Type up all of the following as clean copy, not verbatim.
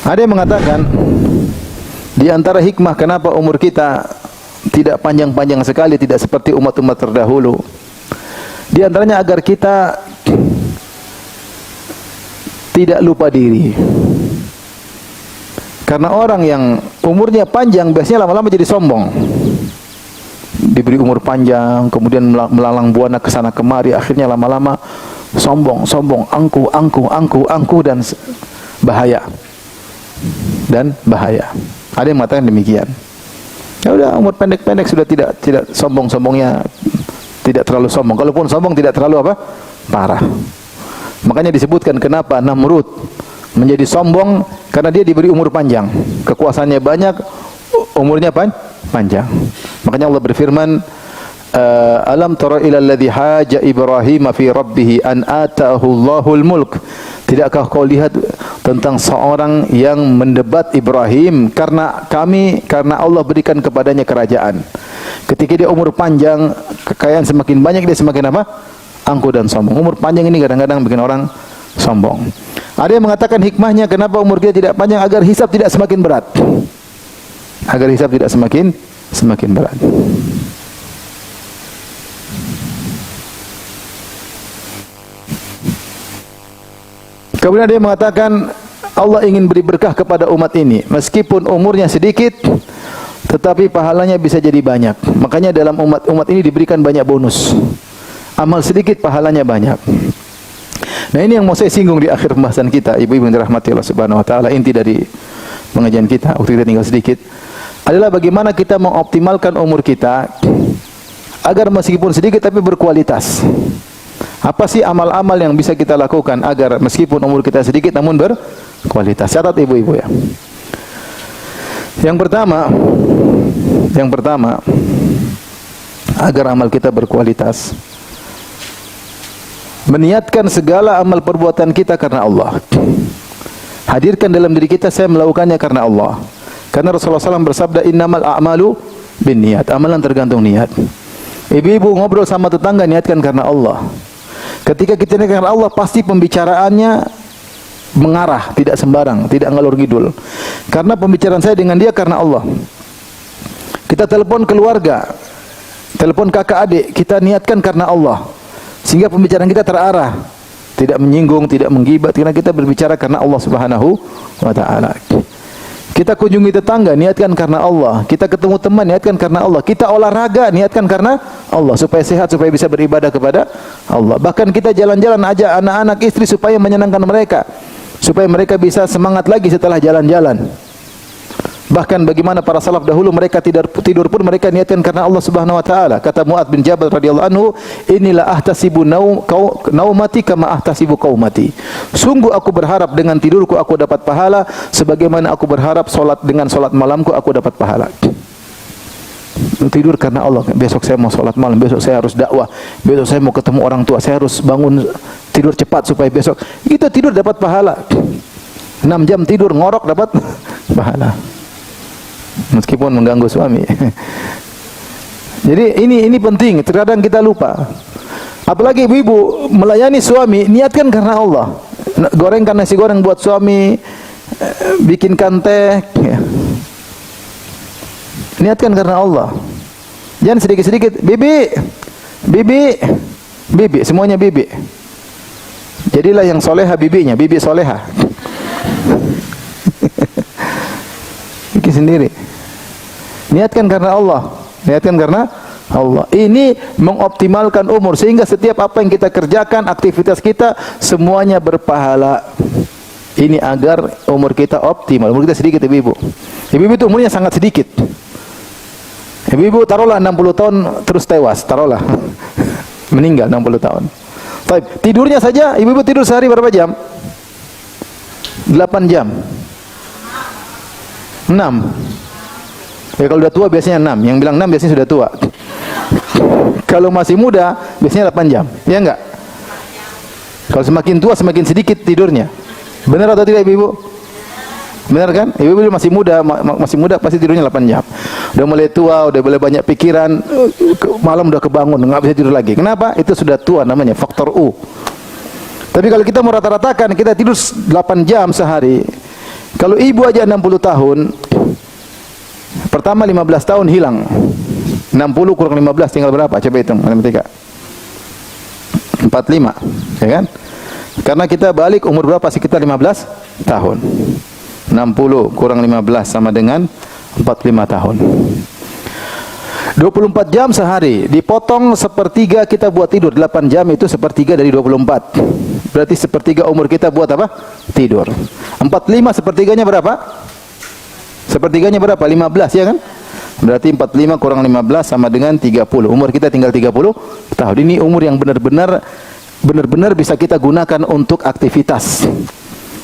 Ada yang mengatakan di antara hikmah kenapa umur kita tidak panjang-panjang sekali, tidak seperti umat-umat terdahulu. Di antaranya agar kita tidak lupa diri. Karena orang yang umurnya panjang biasanya lama-lama jadi sombong. Diberi umur panjang, kemudian melalang buana ke sana kemari, akhirnya lama-lama sombong, angku dan bahaya. Ada yang mengatakan demikian. Ya udah, umur pendek-pendek sudah tidak sombong-sombongnya, tidak terlalu sombong. Kalaupun sombong tidak terlalu parah. Makanya disebutkan kenapa Namrud menjadi sombong, karena dia diberi umur panjang, kekuasaannya banyak, umurnya panjang. Makanya Allah berfirman, alam tara ila alladhi haja Ibrahim fi rabbih an ataahu Allahul mulk. Tidakkah kau lihat tentang seorang yang mendebat Ibrahim karena Allah berikan kepadanya kerajaan. Ketika dia umur panjang, kekayaan semakin banyak, dia semakin angkuh dan sombong. Umur panjang ini kadang-kadang bikin orang sombong. Ada yang mengatakan hikmahnya kenapa umur kita tidak panjang, agar hisab tidak semakin berat. Agar hisab tidak semakin berat. Kemudian dia mengatakan Allah ingin beri berkah kepada umat ini, meskipun umurnya sedikit, tetapi pahalanya bisa jadi banyak. Makanya dalam umat ini diberikan banyak bonus. Amal sedikit, pahalanya banyak. Nah, ini yang mau saya singgung di akhir pembahasan kita, ibu-ibu yang dirahmati Allah Subhanahu wa taala. Inti dari pengajian kita, waktu kita tinggal sedikit, adalah bagaimana kita mengoptimalkan umur kita agar meskipun sedikit tapi berkualitas. Apa sih amal-amal yang bisa kita lakukan agar meskipun umur kita sedikit namun berkualitas? Catat ibu-ibu ya. Yang pertama, agar amal kita berkualitas, meniatkan segala amal perbuatan kita karena Allah. Hadirkan dalam diri kita, saya melakukannya karena Allah. Karena Rasulullah SAW bersabda, innamal a'malu binniyat. Amalan tergantung niat. Ibu-ibu ngobrol sama tetangga, niatkan karena Allah. Ketika kita niatkan karena Allah, pasti pembicaraannya mengarah, tidak sembarang, tidak ngalur ngidul. Karena pembicaraan saya dengan dia karena Allah. Kita telepon keluarga, telepon kakak adik, kita niatkan karena Allah. Sehingga pembicaraan kita terarah, tidak menyinggung, tidak menggibah, karena kita berbicara karena Allah Subhanahu wa taala. Kita kunjungi tetangga, niatkan karena Allah. Kita ketemu teman, niatkan karena Allah. Kita olahraga, niatkan karena Allah, supaya sehat, supaya bisa beribadah kepada Allah. Bahkan kita jalan-jalan ajak anak-anak, istri, supaya menyenangkan mereka, supaya mereka bisa semangat lagi setelah jalan-jalan. Bahkan bagaimana para salaf dahulu, mereka tidur pun mereka niatkan karena Allah Subhanahu wa taala. Kata Mu'adz bin Jabal radhiyallahu anhu, "Inilah ahtasibu naumati kama ahtasibu qaumati." Sungguh aku berharap dengan tidurku aku dapat pahala sebagaimana aku berharap dengan salat malamku aku dapat pahala. Tidur karena Allah. Besok saya mau salat malam, besok saya harus dakwah, besok saya mau ketemu orang tua, saya harus bangun tidur cepat supaya besok kita tidur dapat pahala. 6 jam tidur ngorok dapat pahala. Meskipun mengganggu suami. Jadi ini penting, terkadang kita lupa. Apalagi ibu-ibu melayani suami, niatkan karena Allah. Gorengkan nasi goreng buat suami, bikinkan teh, ya. Niatkan karena Allah. Jangan sedikit-sedikit, bibi, semuanya bibi. Jadilah yang soleha bibinya, bibi soleha. Bikin sendiri. Niatkan karena Allah. Niatkan karena Allah. Ini mengoptimalkan umur sehingga setiap apa yang kita kerjakan, aktivitas kita semuanya berpahala. Ini agar umur kita optimal. Umur kita sedikit, ibu-ibu. Ibu-ibu itu umurnya sangat sedikit. Ibu-ibu taruhlah 60 tahun terus tewas, taruhlah. Meninggal 60 tahun. Baik, tidurnya saja ibu-ibu tidur sehari berapa jam? 8 jam. 6. Ya kalau udah tua biasanya 6. Yang bilang 6 biasanya sudah tua. Kalau masih muda biasanya 8 jam. Ya enggak? Kalau semakin tua semakin sedikit tidurnya. Benar atau tidak ibu-ibu? Benar kan? Ibu-ibu masih muda pasti tidurnya 8 jam. Udah mulai tua, udah mulai banyak pikiran, malam udah kebangun, enggak bisa tidur lagi. Kenapa? Itu sudah tua, namanya faktor U. Tapi kalau kita mau rata-ratakan, kita tidur 8 jam sehari, Kalau ibu aja 60 tahun, pertama 15 tahun hilang. 60 kurang 15 tinggal berapa? Coba hitung matematika. 45, ya kan? Karena kita balik umur berapa? Sekitar 15 tahun. 60 kurang 15 sama dengan 45 tahun. 24 jam sehari, dipotong sepertiga kita buat tidur. 8 jam itu sepertiga dari 24. Berarti sepertiga umur kita buat apa? Tidur. 45 sepertiganya berapa? Sepertiganya berapa? 15, ya kan? Berarti 45 kurang 15 sama dengan 30. Umur kita tinggal 30 tahun. Ini umur yang benar-benar bisa kita gunakan untuk aktivitas.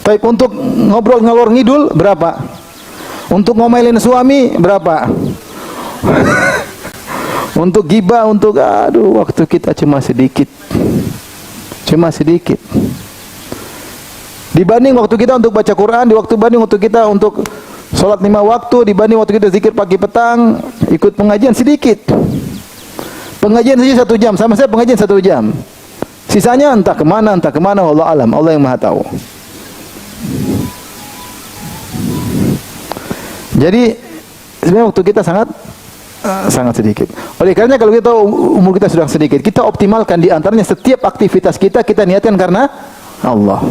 Tapi untuk ngobrol ngalor ngidul berapa? Untuk ngomelin suami berapa? Untuk gibah, untuk waktu kita cuma sedikit. Cuma sedikit. Dibanding waktu kita untuk baca Quran, dibanding waktu kita untuk sholat 5 waktu, dibanding waktu kita zikir pagi petang, ikut pengajian sedikit. Pengajian saja 1 jam, sama saya pengajian 1 jam. Sisanya entah kemana, Allah alam, Allah yang maha tahu. Jadi sebenarnya waktu kita sangat sedikit. Oleh karena kalau kita umur kita sudah sedikit, kita optimalkan di antaranya setiap aktivitas kita niatkan karena Allah.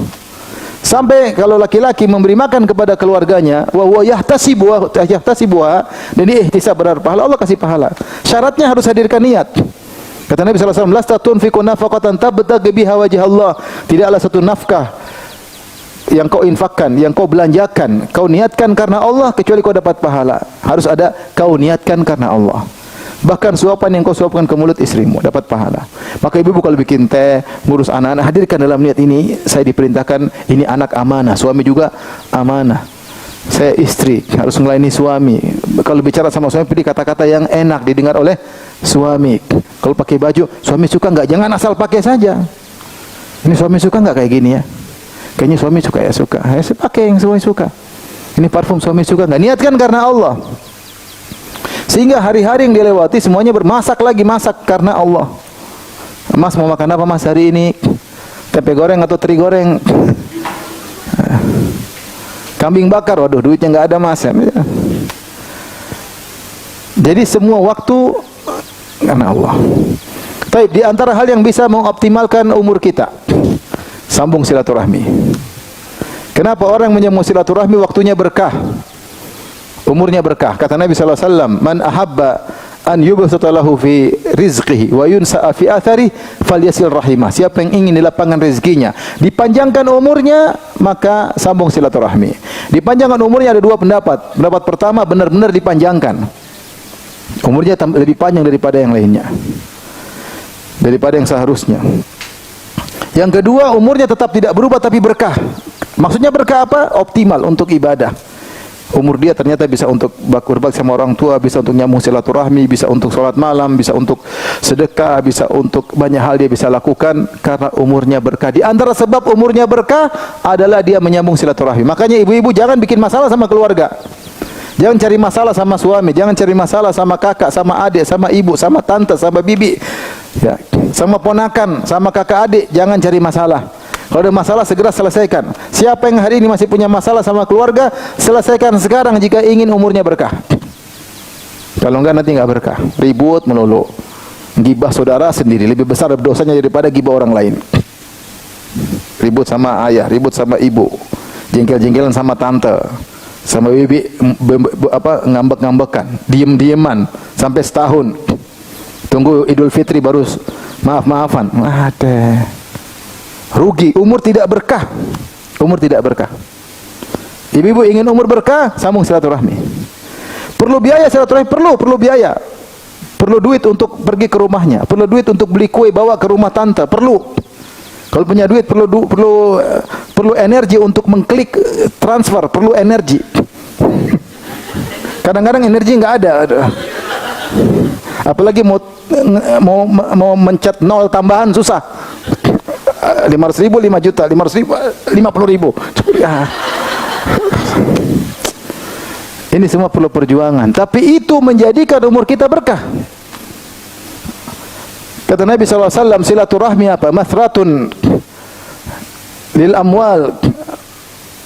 Sampai kalau laki-laki memberi makan kepada keluarganya, wa huwa yahtasibu dan dia ihtisab berharap pahala, Allah kasih pahala. Syaratnya harus hadirkan niat. Kata Nabi sallallahu alaihi wasallam, "La tunfiqu nafaqatan tabtaghi biha wajh Allah." Tidaklah satu nafkah yang kau infakkan, yang kau belanjakan, kau niatkan karena Allah kecuali kau dapat pahala. Harus ada kau niatkan karena Allah. Bahkan suapan yang kau suapkan ke mulut istrimu dapat pahala. Maka ibu kalau bikin teh, ngurus anak-anak, hadirkan dalam niat ini. Saya diperintahkan, ini anak amanah, suami juga amanah. Saya istri, harus melayani suami. Kalau bicara sama suami, pilih kata-kata yang enak didengar oleh suami. Kalau pakai baju, suami suka enggak? Jangan asal pakai saja. Ini suami suka enggak kayak gini ya? Kayaknya suami suka, ya suka. Saya pakai yang suami suka. Ini parfum suami suka enggak? Niatkan karena Allah. Sehingga hari-hari yang dilewati semuanya masak karena Allah. Mas mau makan apa mas hari ini? Tempe goreng atau teri goreng? Kambing bakar, waduh duitnya nggak ada mas. Jadi semua waktu karena Allah. Baik, di antara hal yang bisa mengoptimalkan umur kita, sambung silaturahmi. Kenapa orang menyambung silaturahmi waktunya berkah? Umurnya berkah. Kata Nabi sallallahu alaihi wasallam, "Man ahabba an yubsata lahu fi rizqihi wa yunsa'a fi athari falyasil rahimah." Siapa yang ingin dilapangkan rezekinya, dipanjangkan umurnya, maka sambung silaturahmi. Dipanjangkan umurnya ada 2 pendapat. Pendapat pertama, benar-benar dipanjangkan. Umurnya lebih panjang daripada yang lainnya. Daripada yang seharusnya. Yang kedua, umurnya tetap tidak berubah tapi berkah. Maksudnya berkah apa? Optimal untuk ibadah. Umur dia ternyata bisa untuk berbakti sama orang tua, bisa untuk nyambung silaturahmi, bisa untuk sholat malam, bisa untuk sedekah, bisa untuk banyak hal dia bisa lakukan karena umurnya berkah. Di antara sebab umurnya berkah adalah dia menyambung silaturahmi. Makanya ibu-ibu jangan bikin masalah sama keluarga. Jangan cari masalah sama suami, jangan cari masalah sama kakak, sama adik, sama ibu, sama tante, sama bibi, ya, sama ponakan, sama kakak adik, jangan cari masalah. Kalau ada masalah segera selesaikan. Siapa yang hari ini masih punya masalah sama keluarga, selesaikan sekarang jika ingin umurnya berkah. Kalau enggak nanti enggak berkah. Ribut melulu. Gibah saudara sendiri lebih besar dosanya daripada gibah orang lain. Ribut sama ayah, ribut sama ibu, jengkel-jengkelan sama tante, sama bibi, ngambek-ngambekan, diem-dieman sampai setahun. Tunggu Idul Fitri baru maaf-maafan. Ada. Rugi, umur tidak berkah. Umur tidak berkah. Ibu-ibu ingin umur berkah, sambung silaturahmi. Perlu biaya silaturahmi, perlu biaya. Perlu duit untuk pergi ke rumahnya, perlu duit untuk beli kue bawa ke rumah tante, perlu. Kalau punya duit perlu energi untuk mengklik transfer, perlu energi. Kadang-kadang energi nggak ada. Apalagi mau mencet 0 tambahan susah. 500.000, 5 juta, 500.000, 50.000. Ya. Ini semua perlu perjuangan. Tapi itu menjadikan umur kita berkah. Kata Nabi SAW, silaturahmi apa? Mathratun lil amwal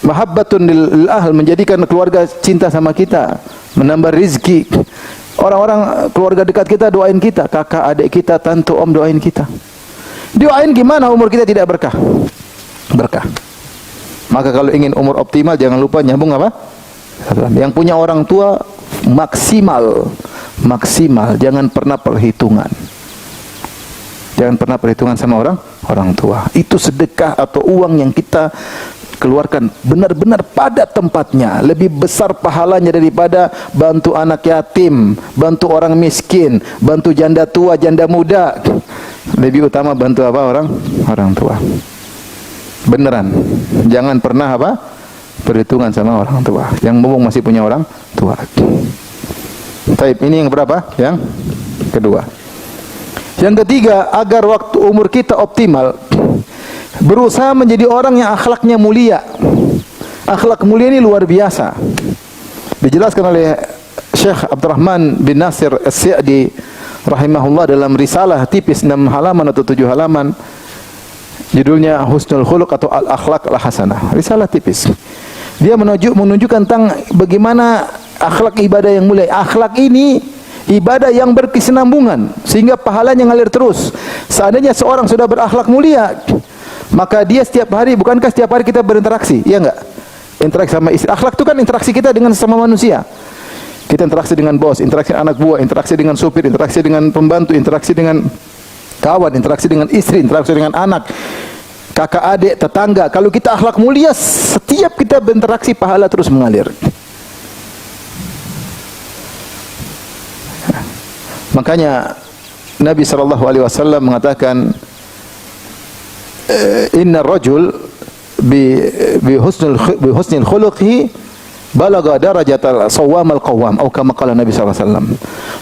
mahabbatun lil ahl, menjadikan keluarga cinta sama kita, menambah rizki. Orang-orang keluarga dekat kita doain kita, kakak, adik kita, tante, om doain kita. Doain gimana umur kita tidak berkah? Berkah. Maka kalau ingin umur optimal jangan lupa nyambung apa? Yang punya orang tua maksimal, jangan pernah perhitungan. Jangan pernah perhitungan sama orang tua. Itu sedekah atau uang yang kita keluarkan benar-benar pada tempatnya, lebih besar pahalanya daripada bantu anak yatim, bantu orang miskin, bantu janda tua, janda muda. Lebih utama bantu apa? Orang tua. Beneran. Jangan pernah apa? Perhitungan sama orang tua. Yang mumpung masih punya orang tua. Taib, ini yang berapa? Yang kedua. Yang ketiga, agar waktu umur kita optimal, berusaha menjadi orang yang akhlaknya mulia. Akhlak mulia ini luar biasa. Dijelaskan oleh Syekh Abdurrahman bin Nasir As-Sa'di rahimahullah dalam risalah tipis 6 halaman atau 7 halaman. Judulnya Husnul Khuluq atau Al-Akhlaq Al-Hasanah. Risalah tipis. Dia menunjukkan tentang bagaimana akhlak ibadah yang mulia. Akhlak ini ibadah yang berkesinambungan sehingga pahalanya ngalir terus. Seandainya seorang sudah berakhlak mulia, maka dia setiap hari, bukankah setiap hari kita berinteraksi? Iya enggak? Interaksi sama istri. Akhlak itu kan interaksi kita dengan sesama manusia. Kita interaksi dengan bos, interaksi dengan anak buah, interaksi dengan supir, interaksi dengan pembantu, interaksi dengan kawan, interaksi dengan istri, interaksi dengan anak, kakak adik, tetangga. Kalau kita akhlak mulia, setiap kita berinteraksi pahala terus mengalir. Makanya Nabi SAW mengatakan, inna rajul bi husnil khuluqi balagha darajatal sawam al-qawam, atau kama qala Nabi SAW.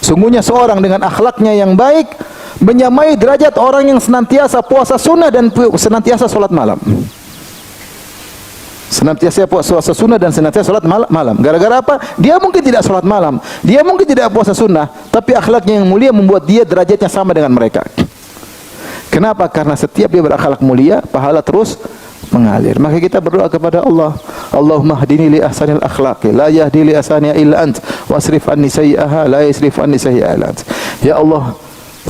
Sungguhnya seorang dengan akhlaknya yang baik menyamai derajat orang yang senantiasa puasa sunnah dan senantiasa salat malam. Senantiasa puasa sunnah dan senantiasa salat malam. Gara-gara apa? Dia mungkin tidak salat malam, dia mungkin tidak puasa sunnah, tapi akhlaknya yang mulia membuat dia derajatnya sama dengan mereka. Kenapa? Karena setiap dia berakhlak mulia, pahala terus mengalir. Maka kita berdoa kepada Allah, Allahumma hdini li ahsanil akhlaqi la yahdi li ahsaniha illa ant wasrif anni sayyi'aha la yasrif anni sayyi'aha illa ant. Ya Allah,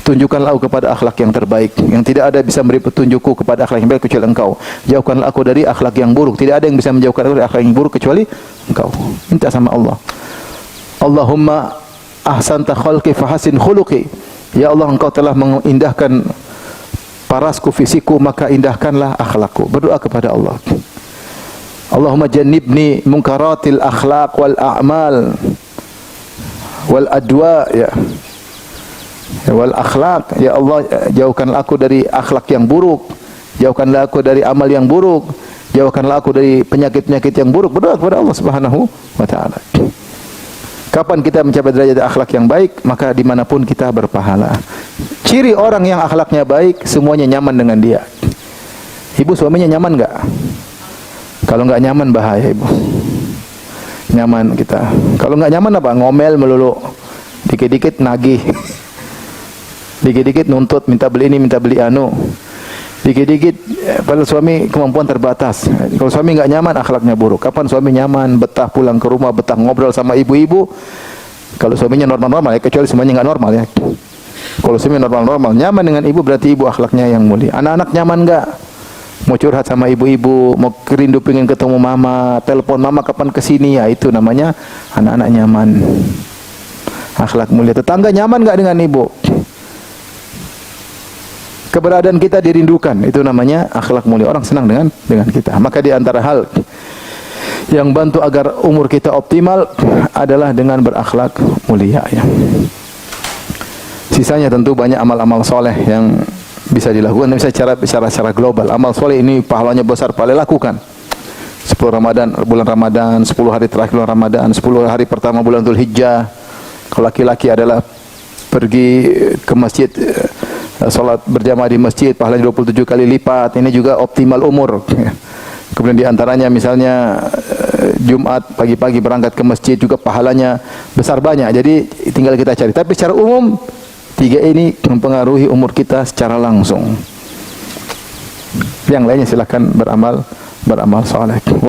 tunjukkanlah aku kepada akhlak yang terbaik, yang tidak ada bisa memberi petunjukku kepada akhlak yang baik kecuali Engkau. Jauhkanlah aku dari akhlak yang buruk, tidak ada yang bisa menjauhkan aku dari akhlak yang buruk kecuali Engkau. Minta sama Allah. Allahumma ahsanta khalqi fahasin khuluqi. Ya Allah, Engkau telah mengindahkan parasku, fisikku, maka indahkanlah akhlakku. Berdoa kepada Allah. Allahumma jannibni munkaratil akhlaq wal a'mal wal adwa ya wal akhlaq. Ya Allah, jauhkanlah aku dari akhlak yang buruk, jauhkanlah aku dari amal yang buruk, jauhkanlah aku dari penyakit-penyakit yang buruk. Berdoa kepada Allah Subhanahu wa ta'ala. Kapan kita mencapai derajat akhlak yang baik, maka dimanapun kita berpahala. Ciri orang yang akhlaknya baik, semuanya nyaman dengan dia. Ibu suaminya nyaman enggak? Kalau enggak nyaman bahaya ibu. Nyaman kita. Kalau enggak nyaman apa? Ngomel melulu. Dikit-dikit nagih. Dikit-dikit nuntut, minta beli ini, minta beli anu. Dikit-dikit, padahal suami kemampuan terbatas. Kalau suami enggak nyaman, akhlaknya buruk. Kapan suami nyaman, betah pulang ke rumah, betah ngobrol sama ibu-ibu? Kalau suaminya normal-normal ya, kecuali semuanya enggak normal ya. Kalau suami normal-normal, nyaman dengan ibu, berarti ibu akhlaknya yang mulia. Anak-anak nyaman enggak? Mau curhat sama ibu-ibu, mau kerindu pengen ketemu mama, telepon mama kapan kesini, ya itu namanya anak-anak nyaman. Akhlak mulia. Tetangga nyaman enggak dengan ibu? Keberadaan kita dirindukan, itu namanya akhlak mulia. Orang senang dengan kita. Maka di antara hal yang bantu agar umur kita optimal adalah dengan berakhlak mulia ya. Sisanya tentu banyak amal-amal soleh yang bisa dilakukan. Bisa secara global. Amal soleh ini pahalanya besar, pahala lakukan. 10 Ramadan, bulan Ramadan, 10 hari terakhir bulan Ramadan, 10 hari pertama bulan Dzulhijjah. Kalau laki-laki adalah pergi ke masjid, salat berjamaah di masjid, pahalanya 27 kali lipat. Ini juga optimal umur. Kemudian di antaranya misalnya Jumat pagi-pagi berangkat ke masjid juga pahalanya besar banyak. Jadi tinggal kita cari. Tapi secara umum 3 ini mempengaruhi umur kita secara langsung. Yang lainnya silakan beramal saleh.